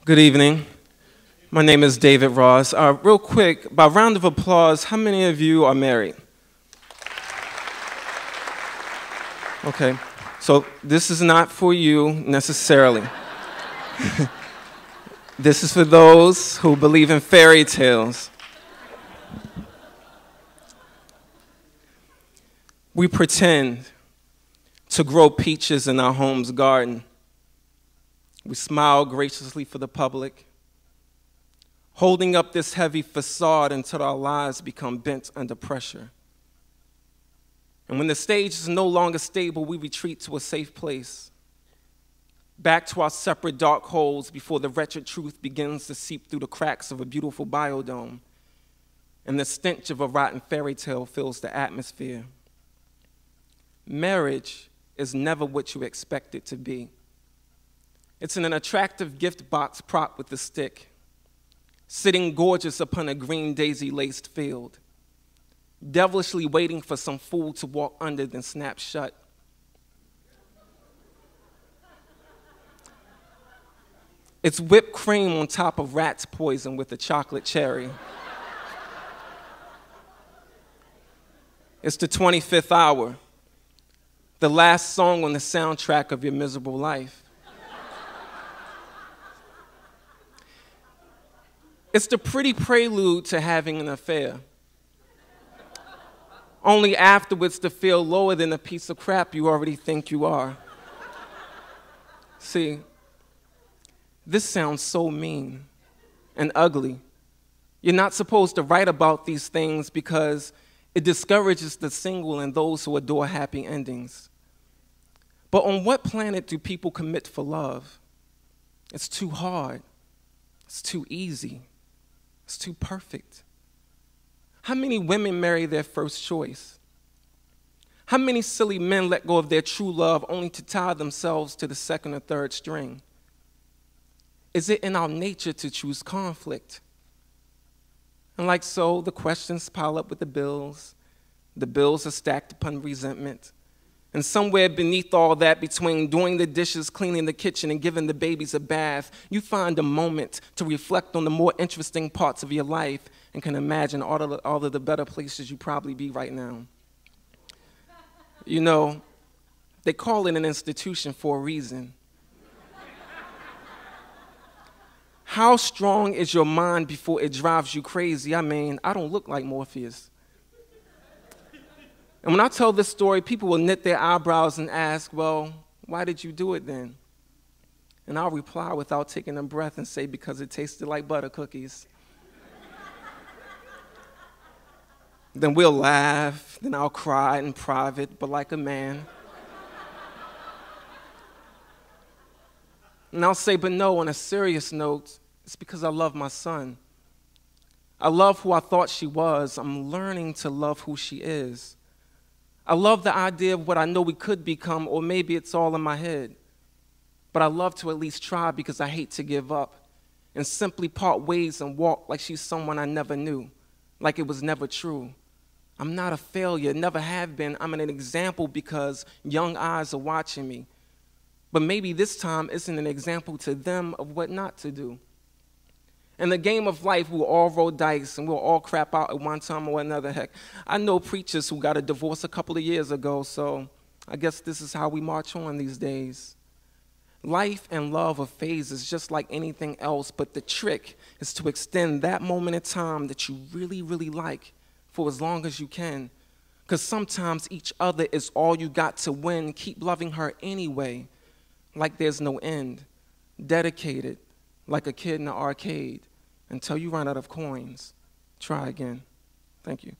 Good evening. My name is David Ross. Real quick, by round of applause, how many of you are married? Okay, so this is not for you necessarily. This is for those who believe in fairy tales. We pretend to grow peaches in our home's garden. We smile graciously for the public, holding up this heavy facade until our lives become bent under pressure. And when the stage is no longer stable, we retreat to a safe place, back to our separate dark holes before the wretched truth begins to seep through the cracks of a beautiful biodome, and the stench of a rotten fairy tale fills the atmosphere. Marriage is never what you expect it to be. It's in an attractive gift box propped with a stick, sitting gorgeous upon a green daisy-laced field, devilishly waiting for some fool to walk under then snap shut. It's whipped cream on top of rat's poison with a chocolate cherry. It's the 25th hour, the last song on the soundtrack of your miserable life. It's the pretty prelude to having an affair, only afterwards to feel lower than a piece of crap you already think you are. See, this sounds so mean and ugly. You're not supposed to write about these things because it discourages the single and those who adore happy endings. But on what planet do people commit for love? It's too hard. It's too easy. It's too perfect. How many women marry their first choice? How many silly men let go of their true love only to tie themselves to the second or third string? Is it in our nature to choose conflict? And like so, the questions pile up with the bills. The bills are stacked upon resentment. And somewhere beneath all that, between doing the dishes, cleaning the kitchen, and giving the babies a bath, you find a moment to reflect on the more interesting parts of your life and can imagine all of the better places you probably be right now. You know, they call it an institution for a reason. How strong is your mind before it drives you crazy? I mean, I don't look like Morpheus. And when I tell this story, people will knit their eyebrows and ask, well, why did you do it then? And I'll reply without taking a breath and say, because it tasted like butter cookies. Then we'll laugh, then I'll cry in private, but like a man. And I'll say, but no, on a serious note, it's because I love my son. I love who I thought she was. I'm learning to love who she is. I love the idea of what I know we could become, or maybe it's all in my head. But I love to at least try because I hate to give up and simply part ways and walk like she's someone I never knew, like it was never true. I'm not a failure, never have been. I'm an example because young eyes are watching me. But maybe this time isn't an example to them of what not to do. In the game of life, we'll all roll dice and we'll all crap out at one time or another. Heck, I know preachers who got a divorce a couple of years ago, so I guess this is how we march on these days. Life and love are phases just like anything else, but the trick is to extend that moment in time that you really, really like for as long as you can. Because sometimes each other is all you got to win. Keep loving her anyway, like there's no end. Dedicated, like a kid in the arcade. Until you run out of coins, try again. Thank you.